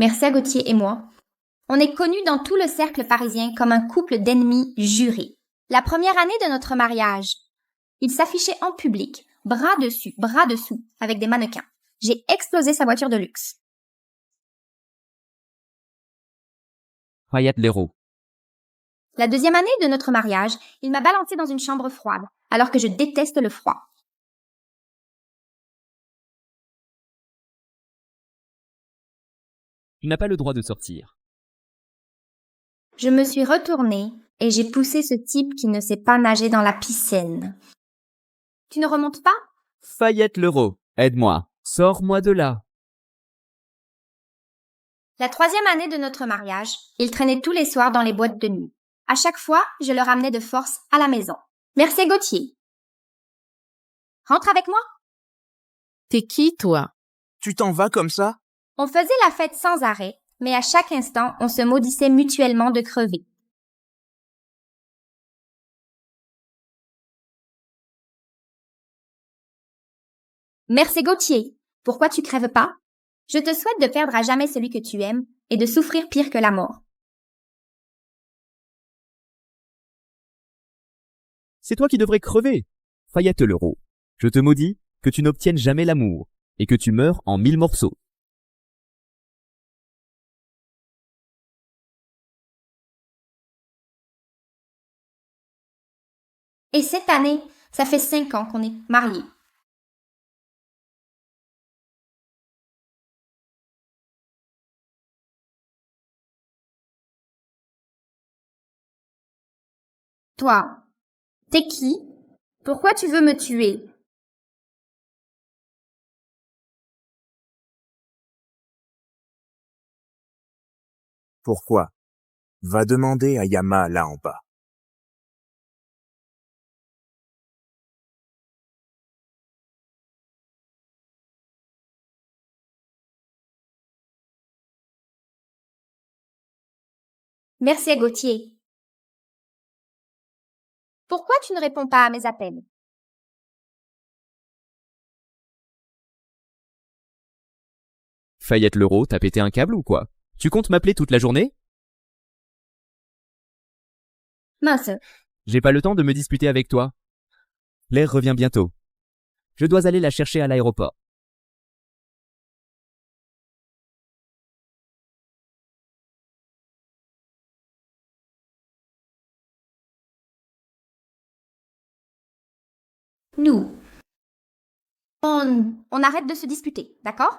Mercia Gauthier et moi, on est connus dans tout le cercle parisien comme un couple d'ennemis jurés. La première année de notre mariage, il s'affichait en public, bras dessus, bras dessous, avec des mannequins. J'ai explosé sa voiture de luxe. Fayette Leroux. La deuxième année de notre mariage, il m'a balancé dans une chambre froide, alors que je déteste le froid. Tu n'as pas le droit de sortir. Je me suis retournée et j'ai poussé ce type qui ne sait pas nager dans la piscine. Tu ne remontes pas? Fayette Leroux, aide-moi. Sors-moi de là. La troisième année de notre mariage, il traînait tous les soirs dans les boîtes de nuit. À chaque fois, je le ramenais de force à la maison. Mercia Gauthier. Rentre avec moi. T'es qui, toi? Tu t'en vas comme ça? On faisait la fête sans arrêt, mais à chaque instant, on se maudissait mutuellement de crever. Mercia Gauthier, pourquoi tu crèves pas? Je te souhaite de perdre à jamais celui que tu aimes et de souffrir pire que la mort. C'est toi qui devrais crever. Fayette Leroux, je te maudis que tu n'obtiennes jamais l'amour et que tu meurs en 1000 morceaux. Et cette année, ça fait 5 ans qu'on est mariés. Toi, t'es qui? Pourquoi tu veux me tuer? Pourquoi? Va demander à Yama là en bas. Mercia Gauthier. Pourquoi tu ne réponds pas à mes appels? Fayette Leroux, t'as pété un câble ou quoi? Tu comptes m'appeler toute la journée? Mince, J'ai pas le temps de me disputer avec toi. Claire revient bientôt. Je dois aller la chercher à l'aéroport. nous. On arrête de se disputer, d'accord?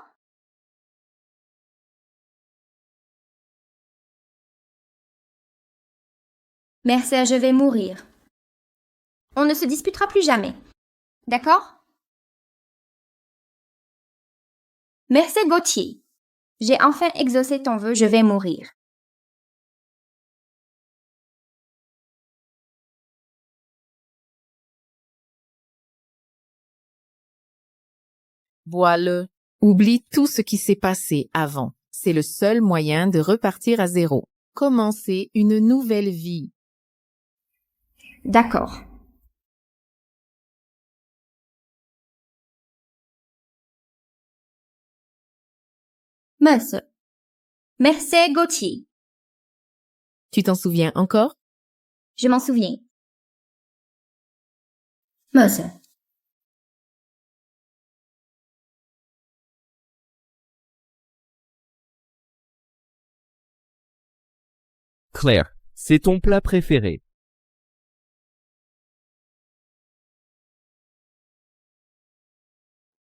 Mercia, je vais mourir. On ne se disputera plus jamais. D'accord? Mercia Gauthier. J'ai enfin exaucé ton vœu, je vais mourir. Vois-le. Oublie tout ce qui s'est passé avant. C'est le seul moyen de repartir à zéro. Commencer une nouvelle vie. D'accord. Mercia. Mercia Gauthier. Tu t'en souviens encore? Je m'en souviens. Mercia. Claire, c'est ton plat préféré.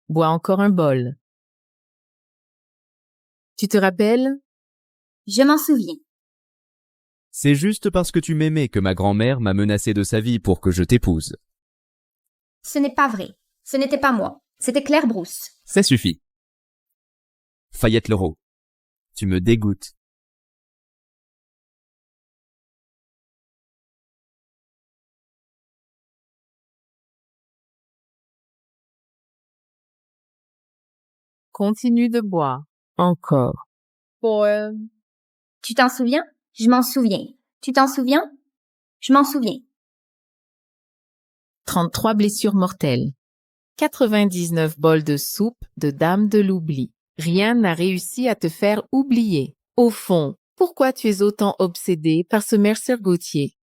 Bois encore un bol. Tu te rappelles? Je m'en souviens. C'est juste parce que tu m'aimais que ma grand-mère m'a menacé de sa vie pour que je t'épouse. Ce n'est pas vrai. Ce n'était pas moi. C'était Claire Brousse. Ça suffit. Fayette Leroux, tu me dégoûtes. Continue de boire. Encore. Paul. Tu t'en souviens? Je m'en souviens. Tu t'en souviens? Je m'en souviens. 33 blessures mortelles. 99 bols de soupe de dame de l'oubli. Rien n'a réussi à te faire oublier. Au fond, pourquoi tu es autant obsédé par ce Mercer Gauthier?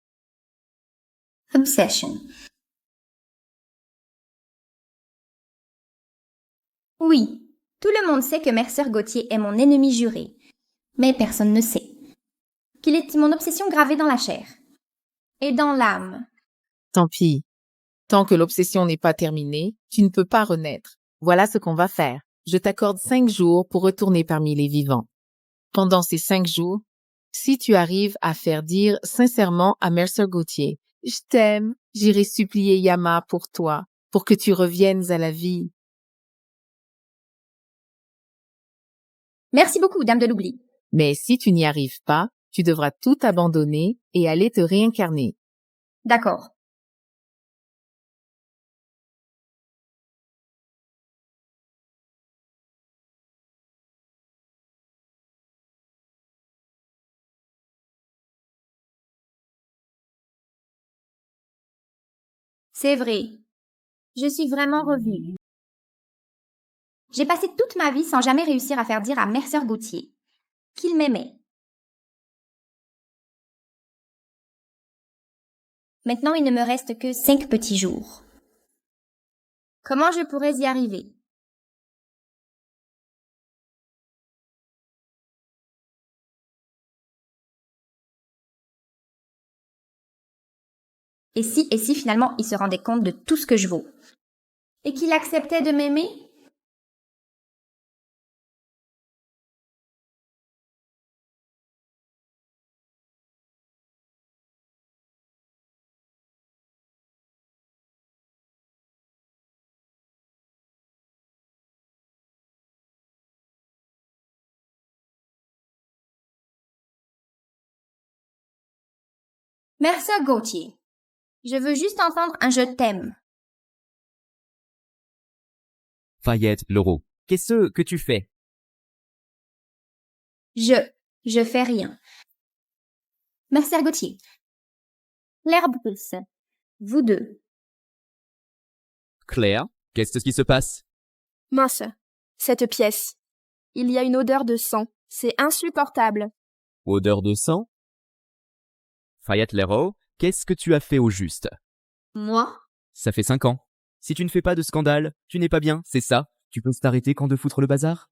Obsession. Oui, tout le monde sait que Mercer Gauthier est mon ennemi juré. Mais personne ne sait qu'il est mon obsession gravée dans la chair. Et dans l'âme. Tant pis. Tant que l'obsession n'est pas terminée, tu ne peux pas renaître. Voilà ce qu'on va faire. Je t'accorde 5 jours pour retourner parmi les vivants. Pendant ces 5 jours, si tu arrives à faire dire sincèrement à Mercer Gauthier, « Je t'aime, j'irai supplier Yama pour toi, pour que tu reviennes à la vie. » Merci beaucoup, Dame de l'Oubli. Mais si tu n'y arrives pas, tu devras tout abandonner et aller te réincarner. D'accord. C'est vrai. Je suis vraiment revue. J'ai passé toute ma vie sans jamais réussir à faire dire à Mercer Gauthier qu'il m'aimait. Maintenant, il ne me reste que 5 petits jours. Comment je pourrais y arriver? Et si finalement il se rendait compte de tout ce que je vaux? Et qu'il acceptait de m'aimer? Mercer Gauthier, je veux juste entendre un je t'aime. Fayette Leroux, qu'est-ce que tu fais? Je fais rien. Mercer Gauthier. Claire Bruce, vous deux. Claire, qu'est-ce qui se passe? Mince, cette pièce. Il y a une odeur de sang. C'est insupportable. Odeur de sang? Fayette Leroux, qu'est-ce que tu as fait au juste? Moi? Ça fait 5 ans. Si tu ne fais pas de scandale, tu n'es pas bien, c'est ça? Tu peux t'arrêter quand de foutre le bazar?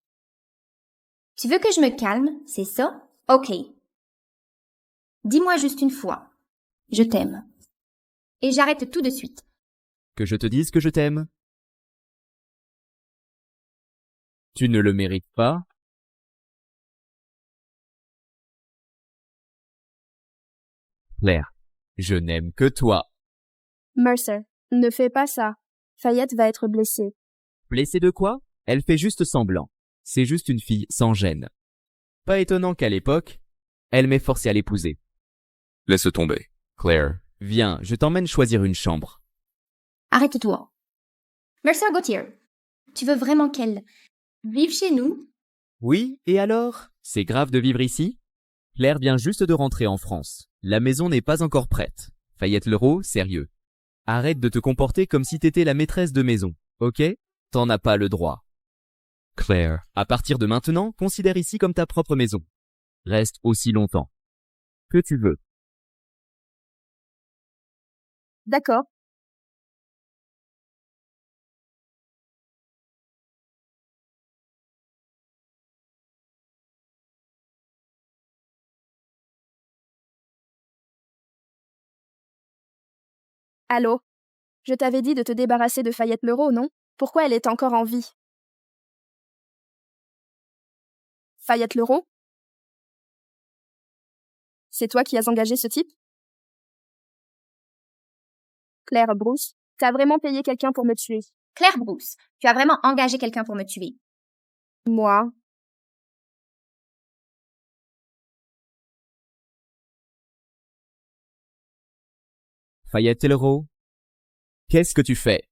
Tu veux que je me calme, c'est ça? Ok. Dis-moi juste une fois. Je t'aime. Et j'arrête tout de suite. Que je te dise que je t'aime? Tu ne le mérites pas? Claire, je n'aime que toi. Mercer, ne fais pas ça. Fayette va être blessée. Blessée de quoi? Elle fait juste semblant. C'est juste une fille sans gêne. Pas étonnant qu'à l'époque, elle m'ait forcé à l'épouser. Laisse tomber. Claire, viens, je t'emmène choisir une chambre. Arrête-toi. Mercer Gauthier, tu veux vraiment qu'elle vive chez nous? Oui, et alors? C'est grave de vivre ici? Claire vient juste de rentrer en France. La maison n'est pas encore prête. Fayette Leroux, sérieux. Arrête de te comporter comme si t'étais la maîtresse de maison, ok? T'en as pas le droit. Claire, à partir de maintenant, considère ici comme ta propre maison. Reste aussi longtemps que tu veux. D'accord. Allô? Je t'avais dit de te débarrasser de Fayette Leroux, non? Pourquoi elle est encore en vie? Fayette Leroux? C'est toi qui as engagé ce type? Claire Bruce, t'as vraiment payé quelqu'un pour me tuer. Claire Bruce, tu as vraiment engagé quelqu'un pour me tuer. Moi? Fayette Leroux, qu'est-ce que tu fais?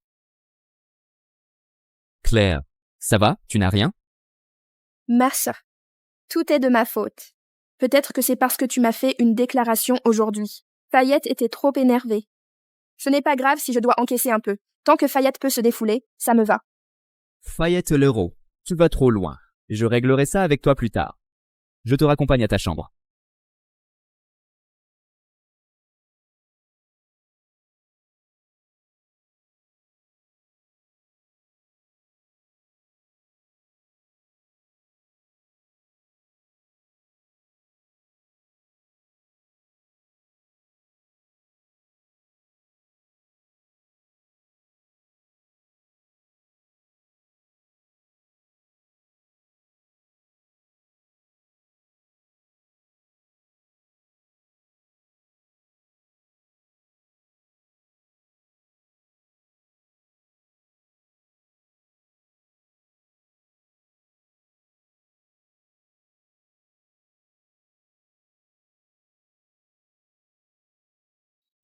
Claire, ça va? Tu n'as rien? Mercer, tout est de ma faute. Peut-être que c'est parce que tu m'as fait une déclaration aujourd'hui. Fayette était trop énervée. Ce n'est pas grave si je dois encaisser un peu. Tant que Fayette peut se défouler, ça me va. Fayette Leroux, tu vas trop loin. Je réglerai ça avec toi plus tard. Je te raccompagne à ta chambre.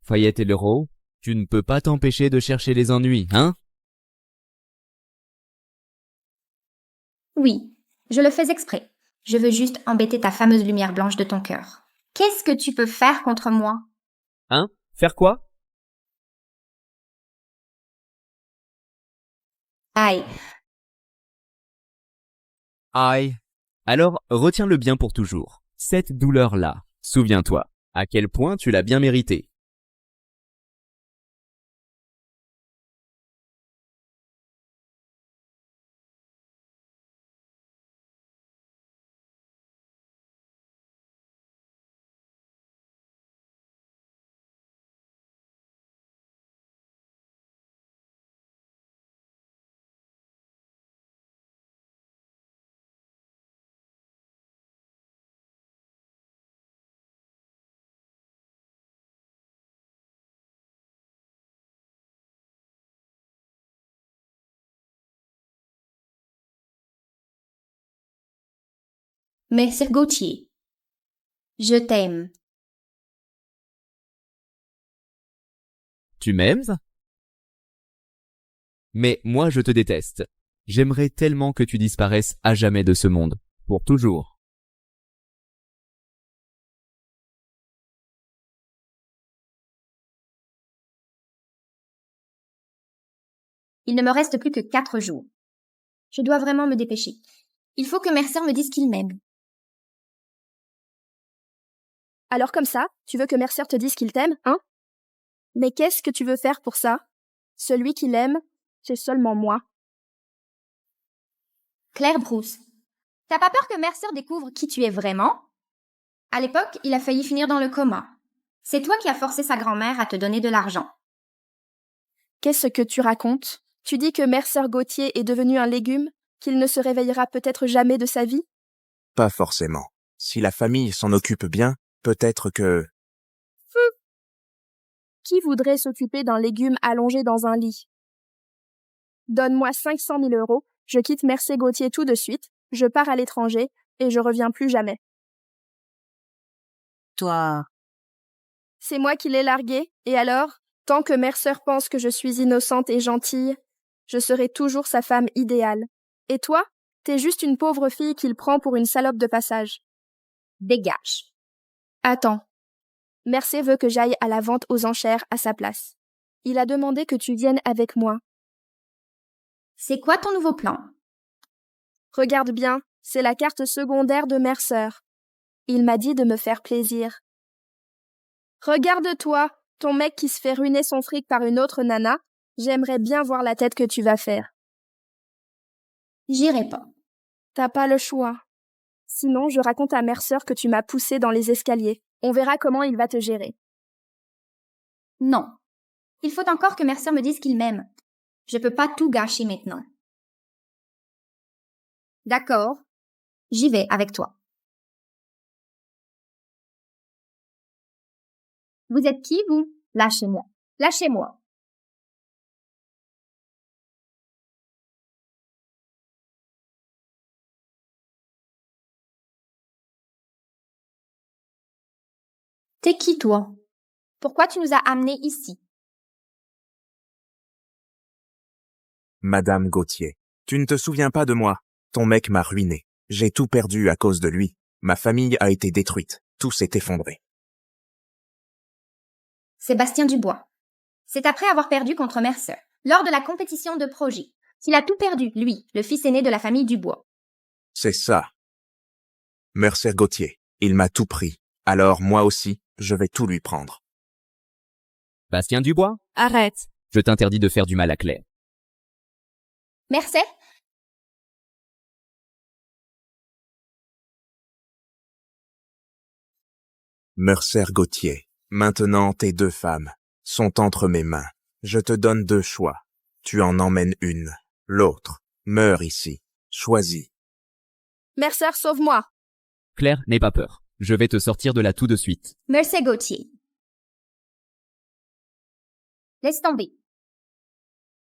Fayette et Leroux, tu ne peux pas t'empêcher de chercher les ennuis, hein? Oui, je le fais exprès. Je veux juste embêter ta fameuse lumière blanche de ton cœur. Qu'est-ce que tu peux faire contre moi? Hein? Faire quoi? Aïe, Aïe. Alors, retiens-le bien pour toujours. Cette douleur-là, souviens-toi, à quel point tu l'as bien méritée. mais Sir Gauthier, je t'aime. Tu m'aimes? Mais moi je te déteste. J'aimerais tellement que tu disparaisses à jamais de ce monde. Pour toujours. Il ne me reste plus que 4 jours. Je dois vraiment me dépêcher. Il faut que Mercer me dise qu'il m'aime. Alors comme ça, tu veux que Mercer te dise qu'il t'aime, hein? Mais qu'est-ce que tu veux faire pour ça? Celui qui l'aime, c'est seulement moi. Claire Bruce, t'as pas peur que Mercer découvre qui tu es vraiment? À l'époque, il a failli finir dans le coma. C'est toi qui as forcé sa grand-mère à te donner de l'argent. Qu'est-ce que tu racontes? Tu dis que Mercer Gauthier est devenu un légume, qu'il ne se réveillera peut-être jamais de sa vie? Pas forcément. Si la famille s'en occupe bien, peut-être que... Qui voudrait s'occuper d'un légume allongé dans un lit? Donne-moi 500 000 euros, je quitte Mercer Gauthier tout de suite, je pars à l'étranger, et je reviens plus jamais. Toi, C'est moi qui l'ai largué, et alors, tant que Mercer pense que je suis innocente et gentille, je serai toujours sa femme idéale. Et toi, t'es juste une pauvre fille qu'il prend pour une salope de passage. Dégage. Attends. Mercer veut que j'aille à la vente aux enchères à sa place. Il a demandé que tu viennes avec moi. C'est quoi ton nouveau plan? Regarde bien, c'est la carte secondaire de Mercer. Il m'a dit de me faire plaisir. Regarde-toi, ton mec qui se fait ruiner son fric par une autre nana, j'aimerais bien voir la tête que tu vas faire. J'irai pas. T'as pas le choix. Sinon, je raconte à Mercer que tu m'as poussé dans les escaliers. On verra comment il va te gérer. Non. Il faut encore que Mercer me dise qu'il m'aime. Je peux pas tout gâcher maintenant. D'accord. J'y vais avec toi. Vous êtes qui, vous? Lâchez-moi. Lâchez-moi. T'es qui, toi? Pourquoi tu nous as amenés ici? Madame Gauthier, tu ne te souviens pas de moi. Ton mec m'a ruiné. J'ai tout perdu à cause de lui. Ma famille a été détruite. Tout s'est effondré. Sébastien Dubois. C'est après avoir perdu contre Mercer, lors de la compétition de projet, qu'il a tout perdu, lui, le fils aîné de la famille Dubois. C'est ça. Mercer Gauthier, il m'a tout pris. Alors moi aussi, je vais tout lui prendre. Bastien Dubois, Arrête. je t'interdis de faire du mal à Claire. Mercer? Mercer Gauthier, maintenant tes 2 femmes sont entre mes mains. Je te donne 2 choix. Tu en emmènes une. L'autre meurt ici. Choisis. Mercer, sauve-moi. Claire, n'aie pas peur. Je vais te sortir de là tout de suite. Mercer Gauthier. Laisse tomber.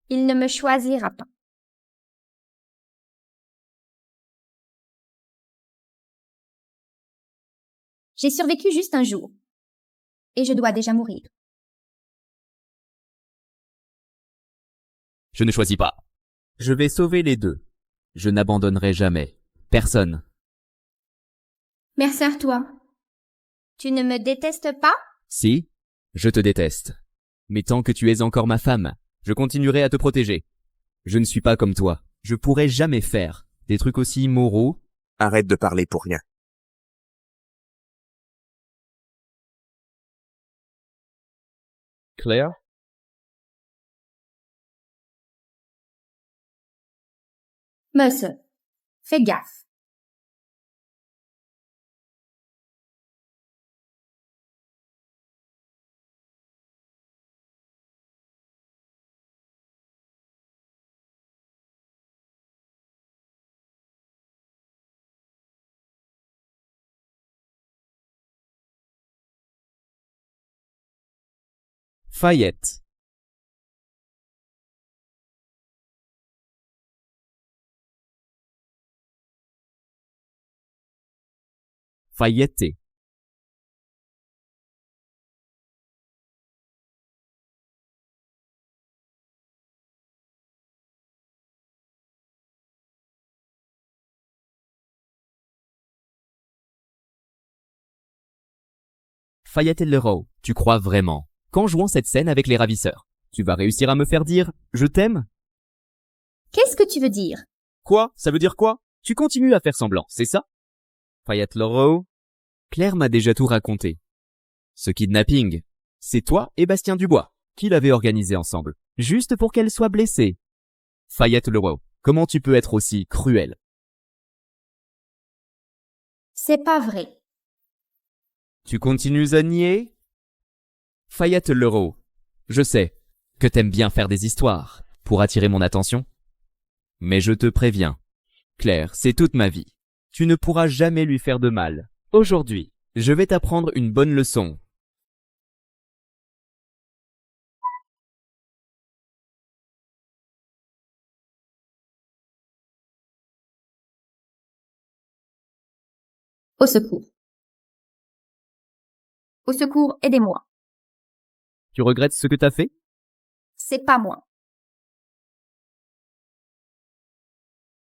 Il ne me choisira pas. J'ai survécu juste un jour. Et je dois déjà mourir. Je ne choisis pas. Je vais sauver les 2. Je n'abandonnerai jamais. Personne. Mercer, toi. Tu ne me détestes pas? Si, je te déteste. Mais tant que tu es encore ma femme, je continuerai à te protéger. Je ne suis pas comme toi. Je pourrais jamais faire des trucs aussi immoraux. Arrête de parler pour rien. Claire? Mercer, fais gaffe. Fayette. Fayette. Fayette et Leroux, tu crois vraiment qu'en jouant cette scène avec les ravisseurs, tu vas réussir à me faire dire « je t'aime » ? Qu'est-ce que tu veux dire? Quoi? Ça veut dire quoi? Tu continues à faire semblant, c'est ça? Fayette Leroux, Claire m'a déjà tout raconté. Ce kidnapping, c'est toi et Bastien Dubois qui l'avez organisé ensemble, juste pour qu'elle soit blessée. Fayette Leroux, comment tu peux être aussi cruel? C'est pas vrai. Tu continues à nier? Fayette Leroux, je sais que t'aimes bien faire des histoires pour attirer mon attention. Mais je te préviens, Claire, c'est toute ma vie. Tu ne pourras jamais lui faire de mal. Aujourd'hui, je vais t'apprendre une bonne leçon. Au secours. Au secours, aidez-moi. Tu regrettes ce que t'as fait? C'est pas moi.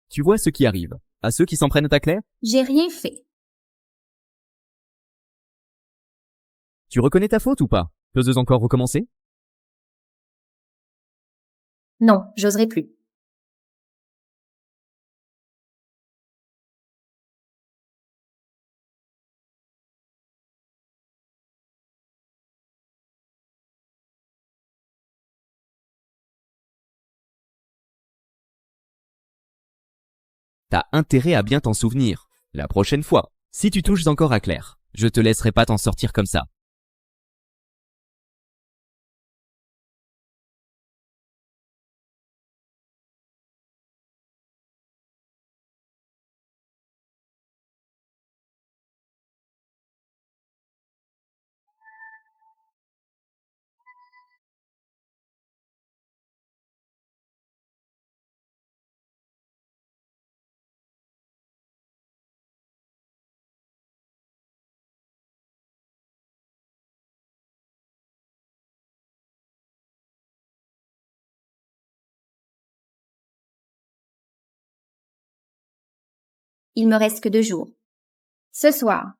Tu vois ce qui arrive à ceux qui s'en prennent à Claire? J'ai rien fait. Tu reconnais ta faute ou pas? Peux-tu encore recommencer? Non, j'oserai plus. T'as intérêt à bien t'en souvenir. La prochaine fois, si tu touches encore à Claire, je te laisserai pas t'en sortir comme ça. Il me reste que 2 jours. Ce soir,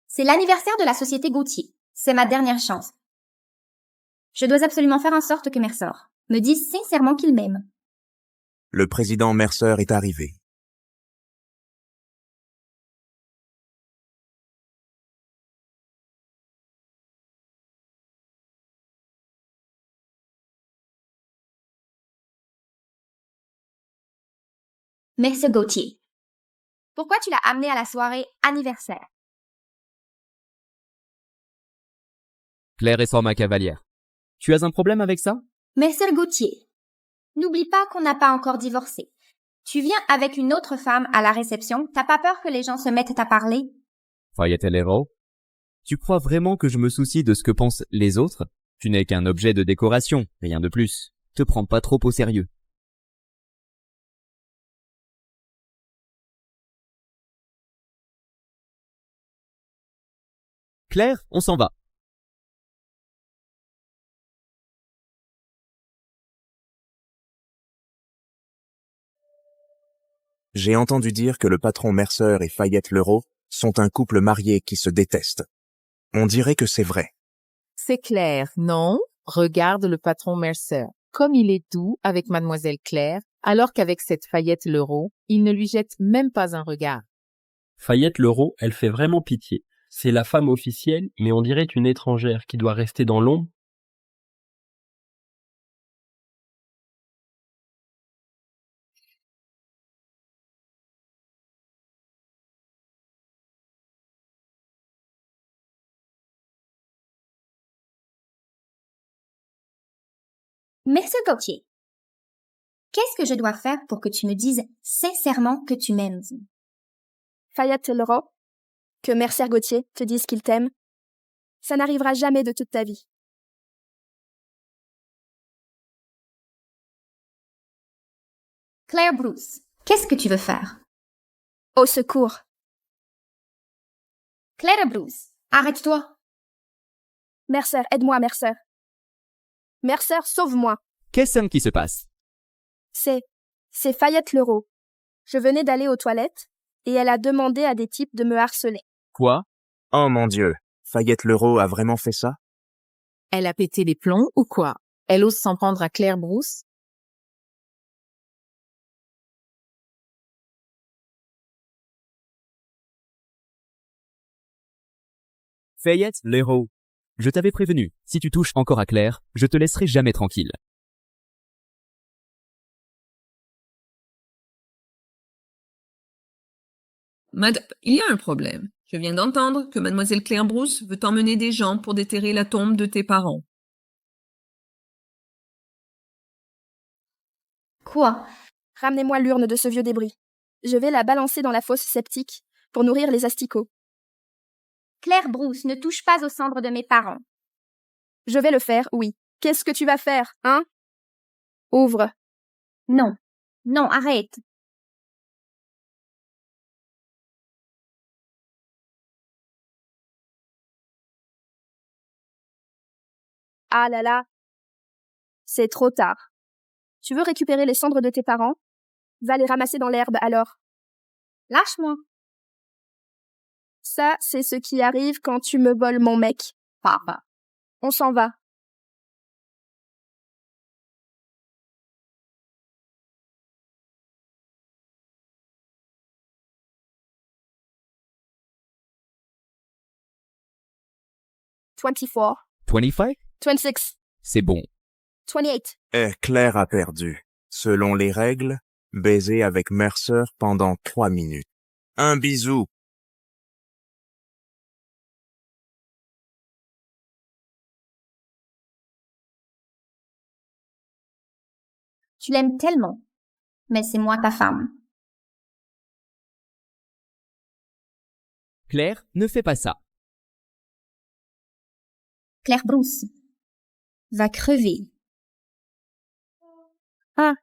c'est l'anniversaire de la société Gauthier. C'est ma dernière chance. Je dois absolument faire en sorte que Mercer me dise sincèrement qu'il m'aime. Le président Mercer est arrivé. Monsieur Gauthier. Pourquoi tu l'as amené à la soirée anniversaire? Claire est sans ma cavalière. Tu as un problème avec ça? Monsieur Gauthier. N'oublie pas qu'on n'a pas encore divorcé. Tu viens avec une autre femme à la réception, t'as pas peur que les gens se mettent à parler? Fayette Lero. Tu crois vraiment que je me soucie de ce que pensent les autres? Tu n'es qu'un objet de décoration, rien de plus. Te prends pas trop au sérieux. Claire, on s'en va. J'ai entendu dire que le patron Mercer et Fayette Leroux sont un couple marié qui se déteste. On dirait que c'est vrai. C'est clair, non? Regarde le patron Mercer. Comme il est doux avec mademoiselle Claire, alors qu'avec cette Fayette Leroux, il ne lui jette même pas un regard. Fayette Leroux, elle fait vraiment pitié. C'est la femme officielle, mais on dirait une étrangère qui doit rester dans l'ombre. Monsieur Gauthier. Qu'est-ce que je dois faire pour que tu me dises sincèrement que tu m'aimes? Fayette Leroux, que Mercer Gauthier te dise qu'il t'aime, ça n'arrivera jamais de toute ta vie. Claire Bruce. Qu'est-ce que tu veux faire? Au secours. Claire Bruce. Arrête-toi. Mercer, aide-moi, Mercer. Mercer, sauve-moi. Qu'est-ce qui se passe? C'est Fayette Leroux. Je venais d'aller aux toilettes et elle a demandé à des types de me harceler. Quoi? Oh mon Dieu, Fayette Leroux a vraiment fait ça? Elle a pété les plombs ou quoi? Elle ose s'en prendre à Claire Bruce? Fayette Leroux. Je t'avais prévenu, si tu touches encore à Claire, je te laisserai jamais tranquille. Madame, il y a un problème. Je viens d'entendre que mademoiselle Claire Bruce veut emmener des gens pour déterrer la tombe de tes parents. Quoi? Ramenez-moi l'urne de ce vieux débris. Je vais la balancer dans la fosse septique pour nourrir les asticots. Claire Bruce, ne touche pas aux cendres de mes parents. Je vais le faire, oui. Qu'est-ce que tu vas faire, hein? Ouvre. Non. Non, arrête. Ah là là. C'est trop tard. Tu veux récupérer les cendres de tes parents? Va les ramasser dans l'herbe alors. Lâche-moi. Ça, c'est ce qui arrive quand tu me voles mon mec. Papa. On s'en va. Twenty-four. 25? 26. C'est bon. 28. Et Claire a perdu. Selon les règles, baiser avec Mercer pendant 3 minutes. Un bisou. Tu l'aimes tellement. Mais c'est moi ta femme. Claire, ne fais pas ça. Claire Bruce va crever. Ah,